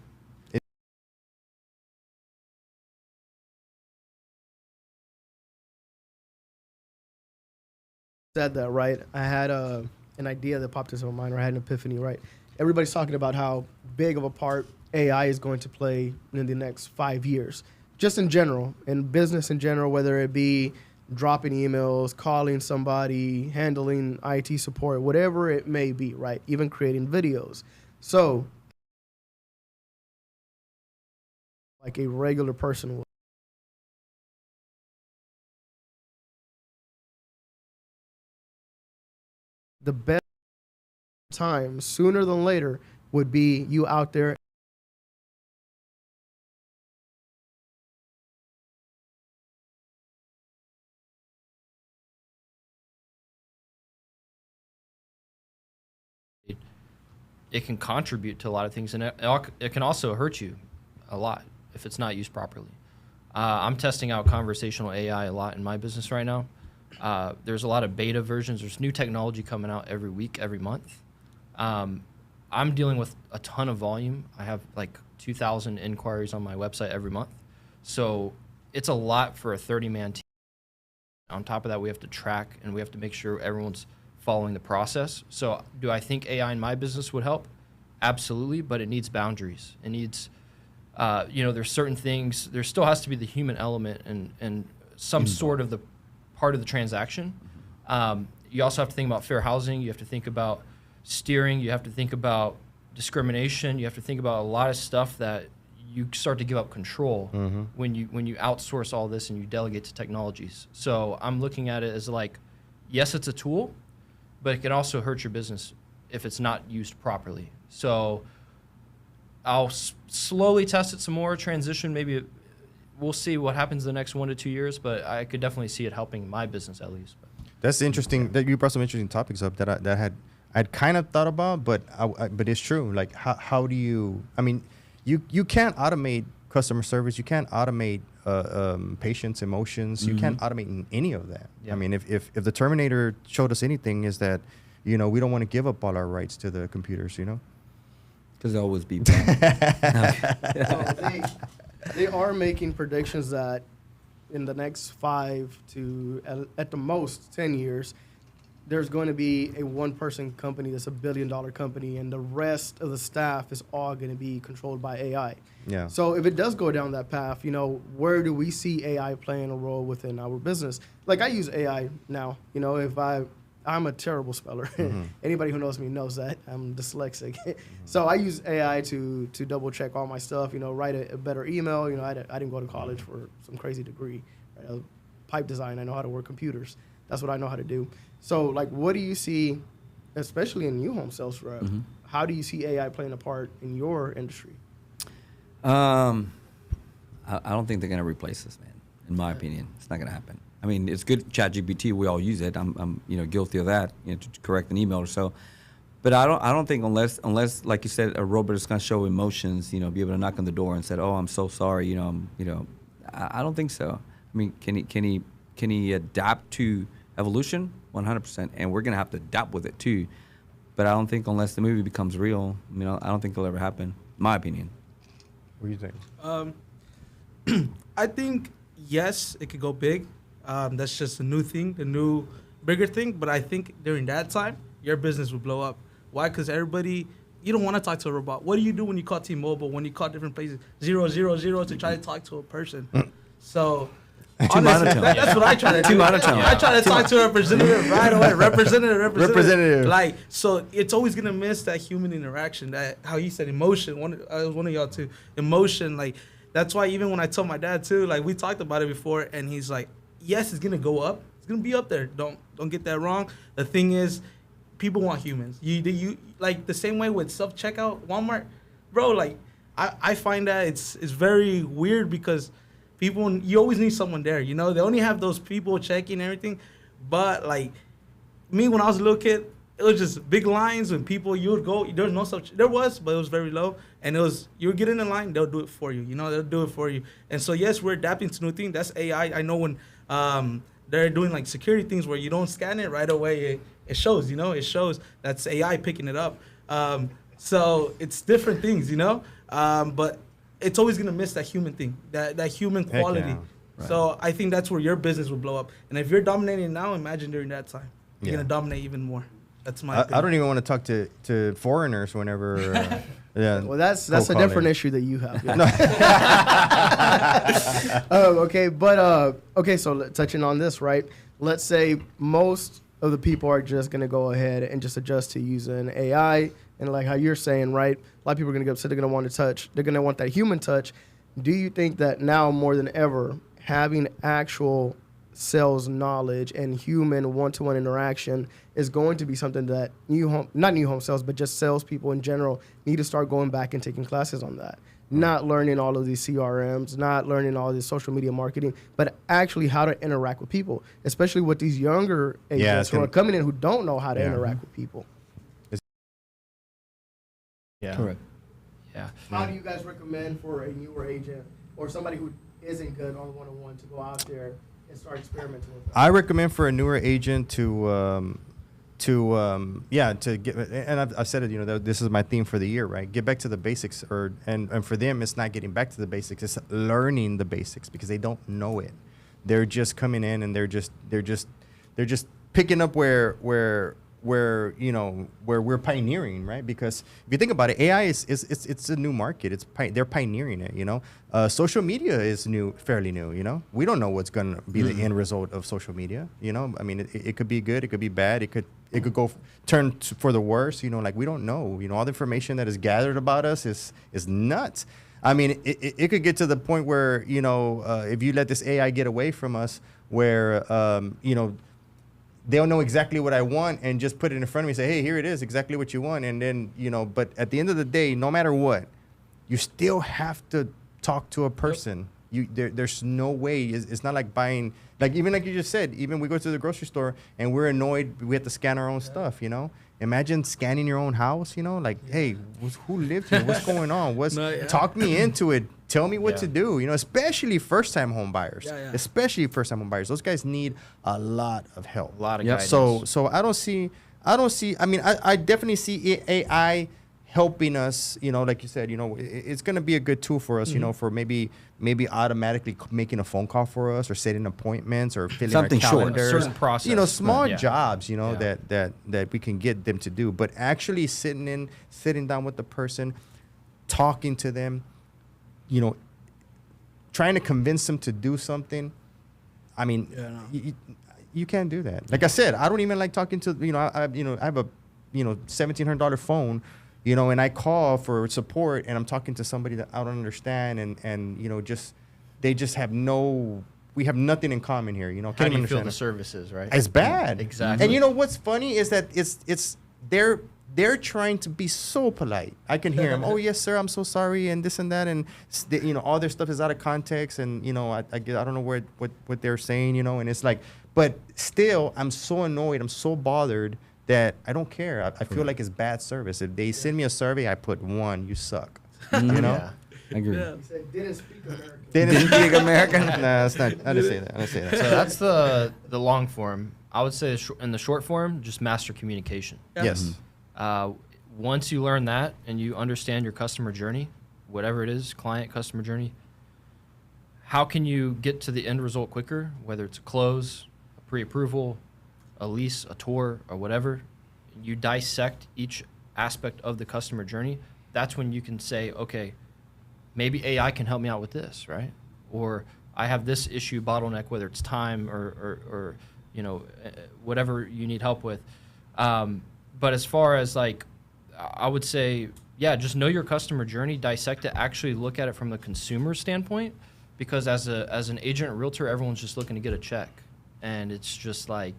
D: Said that, right? I had an idea that popped into my mind, or I had an epiphany, right? Everybody's talking about how big of a part AI is going to play in the next 5 years, just in general, in business in general, whether it be dropping emails, calling somebody, handling IT support, whatever it may be, right? Even creating videos. So, like a regular person would. The best time, sooner than later, would be you out there.
C: It can contribute to a lot of things, and it can also hurt you a lot if it's not used properly. I'm testing out conversational AI a lot in my business right now. There's a lot of beta versions. There's new technology coming out every week, every month. I'm dealing with a ton of volume. I have like 2,000 inquiries on my website every month. So it's a lot for a 30-man team. On top of that, we have to track, and we have to make sure everyone's following the process. So do I think AI in my business would help? Absolutely, but it needs boundaries. It needs, there's certain things, there still has to be the human element and some sort of the part of the transaction. You also have to think about fair housing. You have to think about steering. You have to think about discrimination. You have to think about a lot of stuff that you start to give up control when you outsource all this and you delegate to technologies. So I'm looking at it as like, yes, it's a tool, but it can also hurt your business if it's not used properly. So I'll slowly test it some more, transition. Maybe we'll see what happens the next 1 to 2 years, but I could definitely see it helping my business at least.
A: That's interesting. That you brought some interesting topics up that I'd kind of thought about, but but it's true. Like how do you? I mean, you can't automate customer service. You can't automate patients' emotions. You can't automate any of that.
C: Yeah.
A: I mean, if the Terminator showed us anything, is that we don't want to give up all our rights to the computers.
B: Because they'll always be bad.
D: So they are making predictions that in the next 5 to at the most 10 years, there's going to be a one-person company that's $1 billion company, and the rest of the staff is all going to be controlled by AI.
A: Yeah.
D: So if it does go down that path, where do we see AI playing a role within our business? Like I use AI now. If I'm a terrible speller. Anybody who knows me knows that I'm dyslexic. So I use AI to double check all my stuff. Write a better email. I didn't go to college for some crazy degree. Right? Pipe design. I know how to work computers. That's what I know how to do. So, like, what do you see, especially in new home sales rep? How do you see AI playing a part in your industry?
B: I don't think they're going to replace this, man. In my opinion, it's not going to happen. I mean, it's good. ChatGPT, we all use it. I'm guilty of that, to correct an email or so. But I don't think unless like you said, a robot is going to show emotions, be able to knock on the door and say, "Oh, I'm so sorry," I don't think so. I mean, can he adapt to evolution? 100%, and we're gonna have to adapt with it too. But I don't think unless the movie becomes real, I don't think it'll ever happen. My opinion.
A: What do you think?
E: I think yes, it could go big. That's just a new thing, the new bigger thing. But I think during that time, your business will blow up. Why? Because everybody, you don't want to talk to a robot. What do you do when you call T-Mobile? When you call different places, 000 to try to talk to a person? So. Honestly, that's what I try to do.
B: Too monotone.
E: I try to talk to a representative right away. Representative. Like, so it's always gonna miss that human interaction. That how you said emotion. One of y'all too. Emotion. Like that's why even when I told my dad too, like we talked about it before, and he's like, yes, it's gonna go up. It's gonna be up there. Don't get that wrong. The thing is, people want humans. You like the same way with self checkout Walmart, bro. Like I find that it's very weird because. People, you always need someone there, They only have those people checking everything. But, like, me, when I was a little kid, it was just big lines when people, you would go, there was no such, there was, but it was very low. And it was, you would get in the line, they'll do it for you, they'll do it for you. And so, yes, we're adapting to new things. That's AI. I know when they're doing, like, security things where you don't scan it right away, it shows, it shows. That's AI picking it up. So, it's different things, but it's always going to miss that human thing, that human quality.
A: Yeah.
B: Right.
E: So I think that's where your business will blow up. And if you're dominating now, imagine during that time. You're going to dominate even more. That's my opinion.
A: I don't even want to talk to foreigners whenever. Yeah.
D: Well, that's a
A: calling.
D: different issue that you have. Yeah. Okay, so touching on this, right? Let's say most of the people are just going to go ahead and just adjust to using AI. And like how you're saying, right? A lot of people are going to get upset. They're going to want to touch. They're going to want that human touch. Do you think that now more than ever, having actual sales knowledge and human one-to-one interaction is going to be something that not new home sales, but just salespeople in general need to start going back and taking classes on that? Not learning all of these CRMs, not learning all this social media marketing, but actually how to interact with people, especially with these younger agents who are coming in who don't know how to interact with people.
C: Yeah.
B: Correct.
C: Yeah.
D: How do you guys recommend for a newer agent or somebody who isn't good on one-on-one to go out there and start experimenting with that?
A: I recommend for a newer agent to get, and I've said it, this is my theme for the year, right? Get back to the basics, and for them, it's not getting back to the basics, it's learning the basics because they don't know it. They're just coming in and they're just picking up where we're pioneering, right? Because if you think about it, AI it's a new market. They're pioneering it. Social media is fairly new. We don't know what's going to be the end result of social media. I mean, it could be good, it could be bad, it could go for the worse. Like we don't know. All the information that is gathered about us is nuts. I mean, it could get to the point where, you know, if you let this AI get away from us, where, you know, they'll know exactly what I want and just put it in front of me and say, hey, here it is, exactly what you want. And then, you know, but at the end of the day, no matter what, you still have to talk to a person. There's no way. It's not like buying, like even like you just said, even we go to the grocery store and we're annoyed, we have to scan our own stuff, you know? Imagine scanning your own house, you know? Like, hey, who lived here? What's going on? Talk me into it. Tell me what to do, you know, especially first-time home buyers. Especially first-time home buyers. Those guys need a lot of help.
C: A lot of guidance.
A: So I don't see, I mean, I definitely see AI helping us, you know, like you said, you know, it's going to be a good tool for us, you know, for maybe automatically making a phone call for us or setting appointments or filling
B: Something
A: our
B: short.
A: calendars.
C: Certain process.
A: You know, small
C: Yeah.
A: jobs, you know,
C: Yeah.
A: that we can get them to do. But actually sitting down with the person, talking to them, you know, trying to convince them to do something. I mean, you can't do that. Like I said, I don't even like talking to, you know, I have a, you know, $1,700 phone, you know, and I call for support and I'm talking to somebody that I don't understand and you know, they just have we have nothing in common here, you know.
C: How
A: Can't
C: do you
A: even
C: feel
A: understand
C: the
A: it.
C: services, right?
A: It's bad.
C: Exactly.
A: And you know what's funny is that they're trying to be so polite. I can hear them. Oh yes, sir. I'm so sorry, and this and that, and you know, all their stuff is out of context, and you know, I don't know what they're saying, you know, and it's like, but still, I'm so annoyed. I'm so bothered that I don't care. I feel like it's bad service. If they send me a survey, I put 1. You suck. You know.
C: Yeah.
B: I agree.
D: He said, didn't speak American.
A: Didn't speak American? Nah, that's not. I didn't say that. I didn't say that.
C: So that's the long form. I would say in the short form, just master communication.
A: Yes.
C: Once you learn that and you understand your customer journey, whatever it is, client customer journey, how can you get to the end result quicker, whether it's a close, a pre-approval, a lease, a tour, or whatever? You dissect each aspect of the customer journey. That's when you can say, okay, maybe AI can help me out with this, right? Or I have this issue bottleneck, whether it's time or you know, whatever you need help with. But as far as like, I would say, yeah, just know your customer journey, dissect it, actually look at it from the consumer standpoint, because as an agent or realtor, everyone's just looking to get a check, and it's just like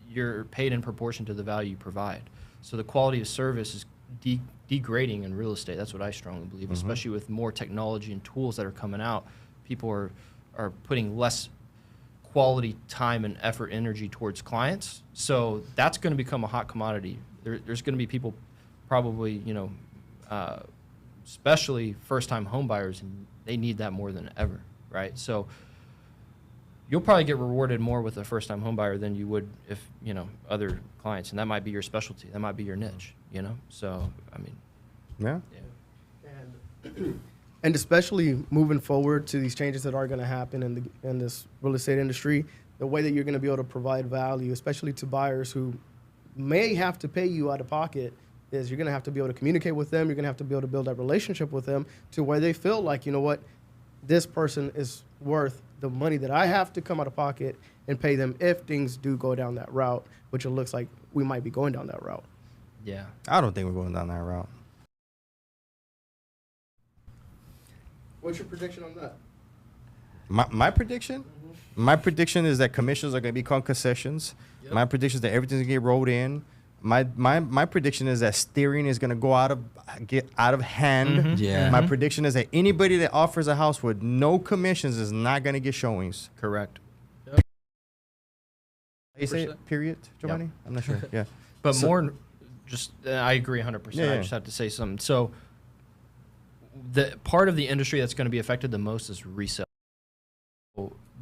C: you're paid in proportion to the value you provide. So the quality of service is degrading in real estate. That's what I strongly believe, especially with more technology and tools that are coming out. People are putting less quality time and effort, energy towards clients. So that's going to become a hot commodity. There's going to be people probably, you know, especially first-time home buyers, and they need that more than ever, right? So you'll probably get rewarded more with a first-time home buyer than you would if, you know, other clients, and that might be your specialty. That might be your niche, you know? So, I mean,
A: Yeah.
D: And especially moving forward to these changes that are going to happen in this real estate industry, the way that you're going to be able to provide value, especially to buyers who may have to pay you out of pocket, is you're going to have to be able to communicate with them. You're going to have to be able to build that relationship with them to where they feel like, you know what, this person is worth the money that I have to come out of pocket and pay them if things do go down that route, which it looks like we might be going down that route.
C: yeah.
A: I don't think we're going down that route.
D: What's your prediction on that?
A: My prediction? My prediction is that commissions are going to become concessions.
D: Yep.
A: My prediction is that everything's going to get rolled in. My prediction is that steering is going to go out of hand.
B: Yeah.
A: My prediction is that anybody that offers a house with no commissions is not going to get showings.
C: Correct.
A: How you say it? Period, Giovanni? I'm not sure. Yeah.
C: But
A: So-
C: more, just I agree 100%.
A: Yeah,
C: I
A: yeah.
C: just have to say something. So the part of the industry that's going to be affected the most is resale.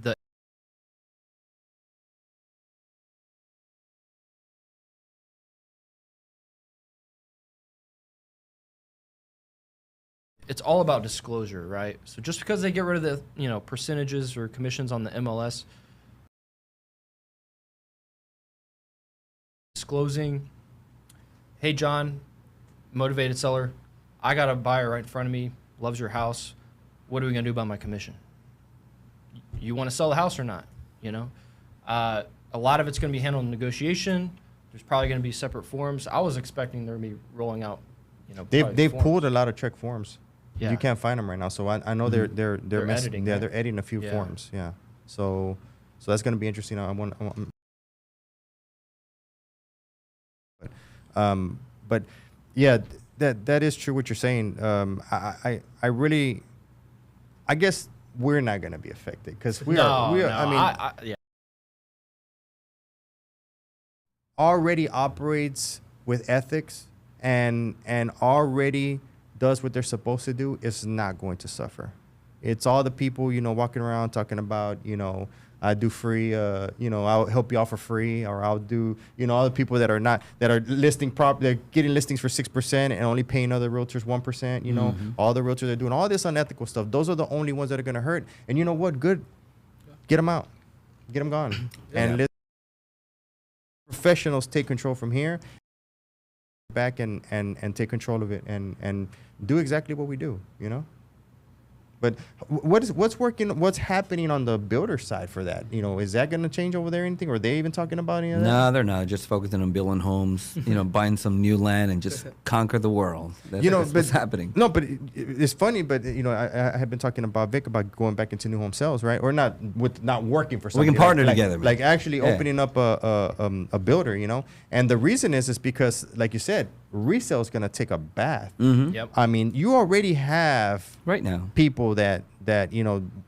C: The it's all about disclosure, right? So just because they get rid of the, you know, percentages or commissions on the MLS, disclosing, hey John, motivated seller, I got a buyer right in front of me, loves your house. What are we gonna do about my commission? You want to sell the house or not? You know, a lot of it's gonna be handled in negotiation. There's probably gonna be separate forms. I was expecting there to be rolling out, you know,
A: They've
C: probably forms.
A: pulled a lot of check forms.
C: Yeah.
A: You can't find them right now. So I know they're
C: editing,
A: yeah,
C: right?
A: they're editing a few
C: Yeah.
A: forms. Yeah. So that's gonna be interesting. But yeah, that is true what you're saying. I really, I guess we're not gonna be affected because we are. I mean,
C: yeah.
A: already operates with ethics and already does what they're supposed to do, is not going to suffer. It's all the people, walking around talking about, I do free, I'll help you out for free, or I'll do, all the people that are listing they're getting listings for 6% and only paying other realtors 1%, all the realtors are doing all this unethical stuff. Those are the only ones that are going to hurt. And you know what? Good. Get them out. Get them gone. And let professionals take control from here, back and take control of it and do exactly what we do, But what's working? What's happening on the builder side for that? Is that going to change over there? Anything? Or are they even talking about any of that?
B: No, they're not. Just focusing on building homes, buying some new land and just conquer the world. That's what's happening.
A: No, but it's funny. But I have been talking about Vic about going back into new home sales, right? Or not working for somebody.
B: We can partner together, man.
A: Like actually opening up a builder, And the reason is because, like you said, resale is going to take a bath.
B: Mm-hmm.
C: Yep.
A: I mean, you already have
B: Right now.
A: people that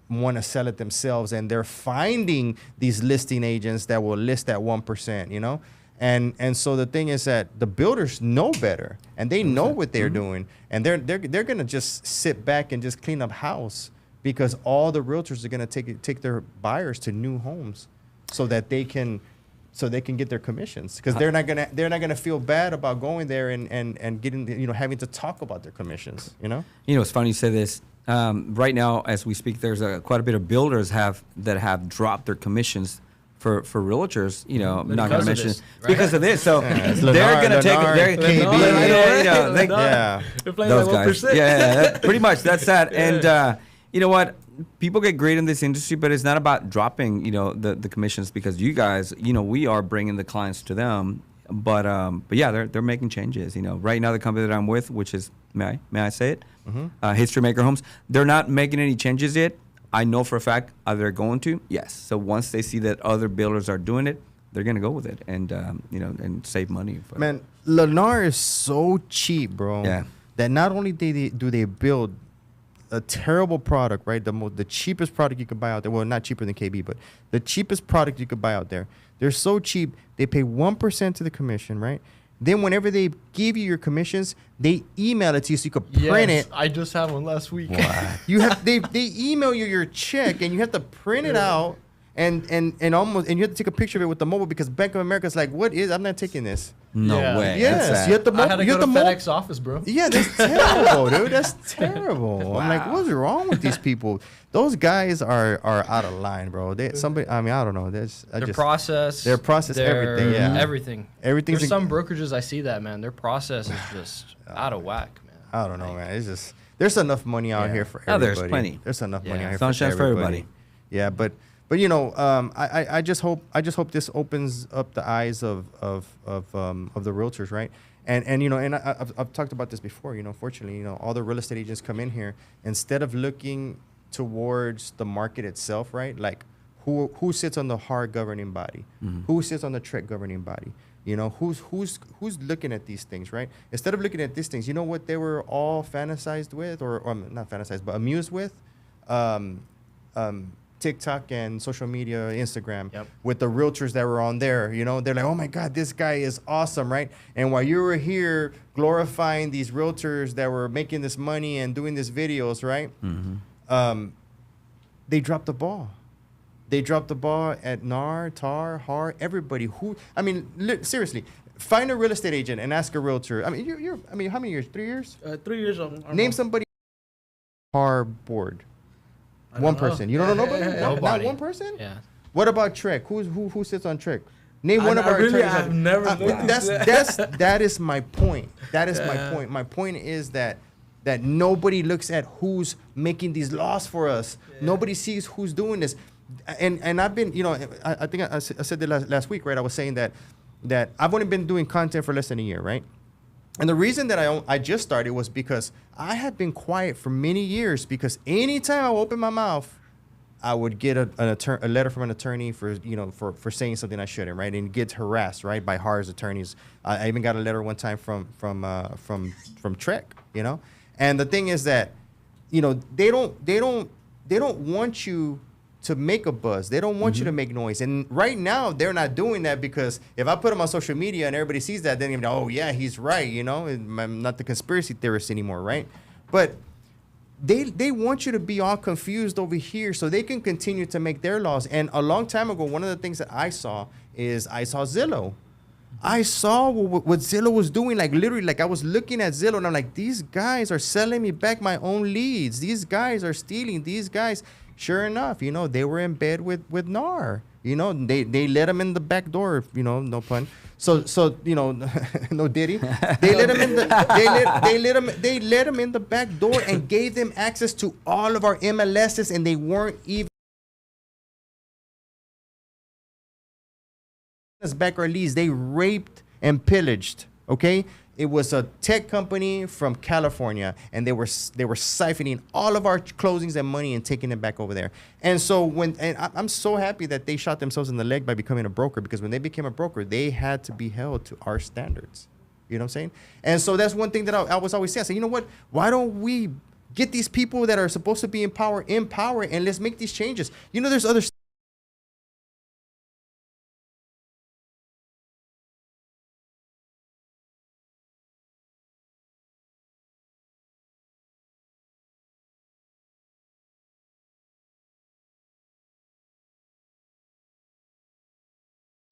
A: want to sell it themselves, and they're finding these listing agents that will list at 1%, and so the thing is that the builders know better, and they know what they're doing, and they're gonna just sit back and just clean up house, because all the realtors are gonna take their buyers to new homes so that they can get their commissions, because they're not gonna feel bad about going there and getting, having to talk about their commissions.
B: It's funny you say this. Right now, as we speak, there's quite a bit of builders that have dropped their commissions for realtors. I'm not going to mention because of this. So they're going to take their KB.
E: They're playing
B: those
E: like
B: guys.
E: 1%.
B: Yeah, pretty much. That's that. And you know what? People get great in this industry, but it's not about dropping, the commissions, because you guys, we are bringing the clients to them. But yeah, they're making changes. Right now the company that I'm with, which is may I say it, History Maker Homes, they're not making any changes yet. I know for a fact they're going to. Yes. So once they see that other builders are doing it, they're gonna go with it and and save money.
A: Man, Lennar is so cheap, bro.
B: Yeah.
A: That not only do they build a terrible product, right? The cheapest product you could buy out there. Well, not cheaper than KB, but the cheapest product you could buy out there. They're so cheap. They pay 1% to the commission, right? Then whenever they give you your commissions, they email it to you so you could print it.
C: I just had one last week.
A: They email you your check, and you have to print it out and you have to take a picture of it with the mobile, because Bank of America is like, I'm not taking this.
B: No
C: Yeah.
B: way.
A: Yes, you have to.
C: I had to go to FedEx office, bro.
A: Yeah, that's terrible, dude. That's terrible. I'm like, what's wrong with these people? Those guys are out of line, bro. I don't know.
C: Their process,
A: everything. Yeah,
C: everything.
A: Everything's
C: There's some brokerages I see that, man. Their process is just out of whack, man.
A: I don't know, man. It's just there's enough money out here for
B: Oh,
A: everybody.
B: there's plenty.
A: There's enough money out here
B: Sunshine for everybody.
A: Yeah, but I just hope this opens up the eyes of the realtors, right? And I've talked about this before. Fortunately, all the real estate agents come in here, instead of looking towards the market itself, right? Like who sits on the hard governing body, who sits on the TREC governing body. Who's looking at these things, right? Instead of looking at these things, you know what they were all fantasized with, or not fantasized, but amused with, TikTok and social media, Instagram, with the realtors that were on there. They're like, oh my God, this guy is awesome, right? And while you were here glorifying these realtors that were making this money and doing these videos, right? They dropped the ball. They dropped the ball at NAR, TAR, HAR, everybody. Seriously, find a real estate agent and ask a realtor. How many years? 3 years?
E: 3 years.
A: Name somebody. HAR board. One person. You don't know nobody?
C: Nobody.
A: Not one person?
C: Yeah.
A: What about TREC? Who sits on TREC? Name one of our attorneys.
E: I've never looked into
A: that is my point. That is my point. My point is that nobody looks at who's making these laws for us. Nobody sees who's doing this. And I've been, I think I said that last week, right? I was saying that I've only been doing content for less than a year, right? And the reason that I just started was because I had been quiet for many years, because anytime I would open my mouth, I would get a letter from an attorney for, for saying something I shouldn't, right? And get harassed, right, by Har's attorneys. I even got a letter one time from Trek, And the thing is that, they don't want you to make a buzz. They don't want you to make noise. And right now, they're not doing that, because if I put them on social media and everybody sees that, then they're going to, oh, yeah, he's right, I'm not the conspiracy theorist anymore, right? But they want you to be all confused over here so they can continue to make their laws. And a long time ago, one of the things that I saw Zillow. I saw what Zillow was doing, like literally, like I was looking at Zillow and I'm like, these guys are selling me back my own leads. These guys are stealing. These guys, sure enough, they were in bed with NAR. They let him in the back door, no pun. So no diddy. They let him in they let him in the back door and gave them access to all of our MLSs, and they weren't even back our leads. They raped and pillaged. Okay, it was a tech company from California, and they were siphoning all of our closings and money and taking it back over there. And so I'm so happy that they shot themselves in the leg by becoming a broker, because when they became a broker, they had to be held to our standards. You know what I'm saying? And so that's one thing that I was always saying. I said, you know what? Why don't we get these people that are supposed to be in power, and let's make these changes? There's other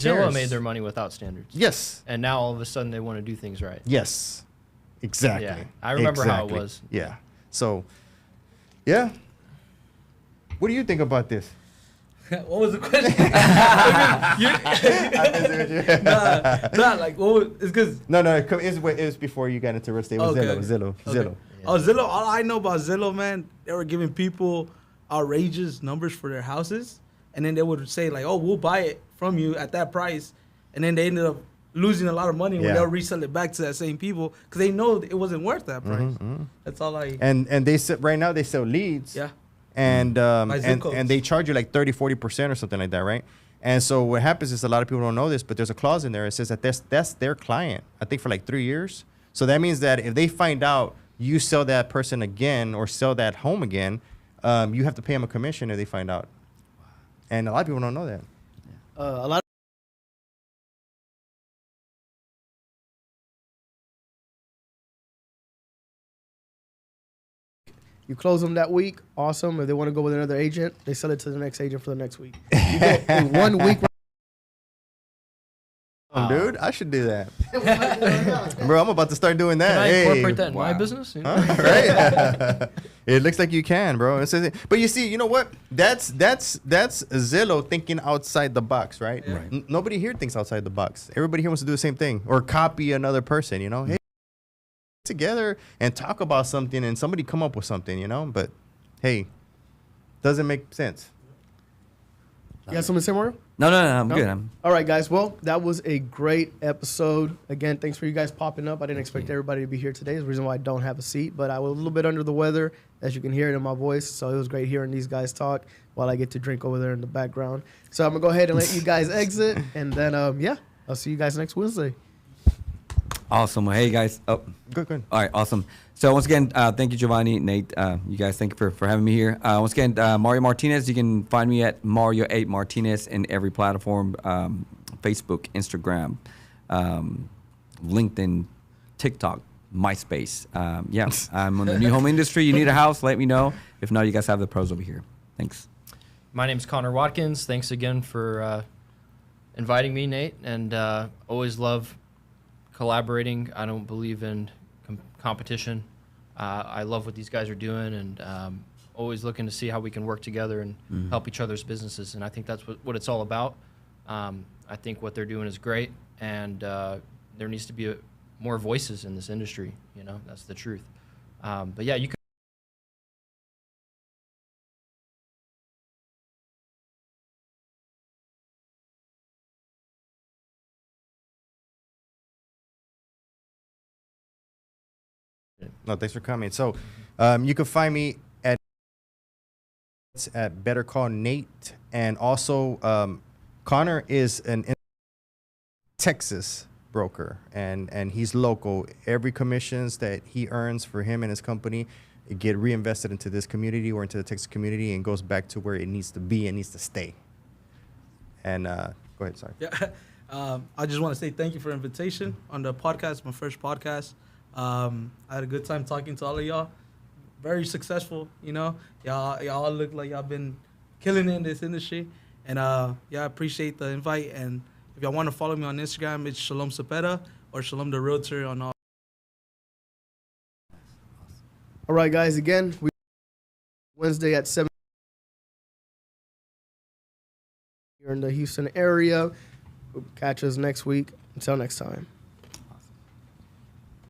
C: Zillow made their money without standards.
A: Yes.
C: And now all of a sudden they want to do things right.
A: Yes. Exactly.
C: Yeah. I remember how it was.
A: Yeah. So, yeah. What do you think about this?
E: What was the question? Like, what was, it's because...
A: No, it was before you got into real estate. It was Zillow.
E: Okay. Oh, Zillow. All I know about Zillow, man, they were giving people outrageous numbers for their houses. And then they would say, like, oh, we'll buy it from you at that price. And then they ended up losing a lot of money when they'll resell it back to that same people, because they know it wasn't worth that price. That's all I...
A: And they right now they sell leads.
E: Yeah.
A: And they charge you like 30-40% or something like that, right? And so what happens is, a lot of people don't know this, but there's a clause in there. It says that that's their client, I think, for like 3 years. So that means that if they find out you sell that person again or sell that home again, you have to pay them a commission if they find out. And a lot of people don't know that.
D: A lot. You close them that week, awesome. If they want to go with another agent, they sell it to the next agent for the next week. You go in 1 week.
A: Dude, I should do that. Bro, I'm about to start doing that.
C: Can I incorporate that in my business?
A: Right? It looks like you can, bro. But you see, you know what? That's Zillow thinking outside the box, right?
B: Right.
A: Nobody here thinks outside the box. Everybody here wants to do the same thing or copy another person, Hey, together and talk about something and somebody come up with something, But hey, doesn't make sense.
D: You got something to say, Mario?
B: No, I'm good.
D: All right, guys. Well, that was a great episode. Again, thanks for you guys popping up. I didn't expect everybody to be here today. It's the reason why I don't have a seat, but I was a little bit under the weather, as you can hear it in my voice. So it was great hearing these guys talk while I get to drink over there in the background. So I'm going to go ahead and let you guys exit. And then, I'll see you guys next Wednesday.
B: Awesome. Well, hey, guys. Oh,
A: Good.
B: all right. Awesome. So once again, thank you, Giovanni, Nate. You guys, thank you for having me here. Once again, Mario Martinez. You can find me at Mario8 Martinez in every platform: Facebook, Instagram, LinkedIn, TikTok, MySpace. I'm on the new home industry. You need a house? Let me know. If not, you guys have the pros over here. Thanks.
C: My name's Connor Watkins. Thanks again for inviting me, Nate, and always love collaborating. I don't believe in competition. I love what these guys are doing, and always looking to see how we can work together and help each other's businesses. And I think that's what it's all about. I think what they're doing is great, and there needs to be more voices in this industry. That's the truth. But yeah, you can
A: No, thanks for coming. So, you can find me at Better Call Nate, and also Connor is an Texas broker, and he's local. Every commissions that he earns for him and his company get reinvested into this community or into the Texas community and goes back to where it needs to be and needs to stay. And go ahead, sorry.
E: Yeah. I just want to say thank you for the invitation on the podcast, my first podcast. I had a good time talking to all of y'all. Very successful, you know. Y'all look like y'all been killing it in this industry. And I appreciate the invite. And if y'all want to follow me on Instagram, it's Shalom Cepeda or Shalom the Realtor on all.
D: All right, guys. Again, Wednesday at 7 here in the Houston area. Catch us next week. Until next time.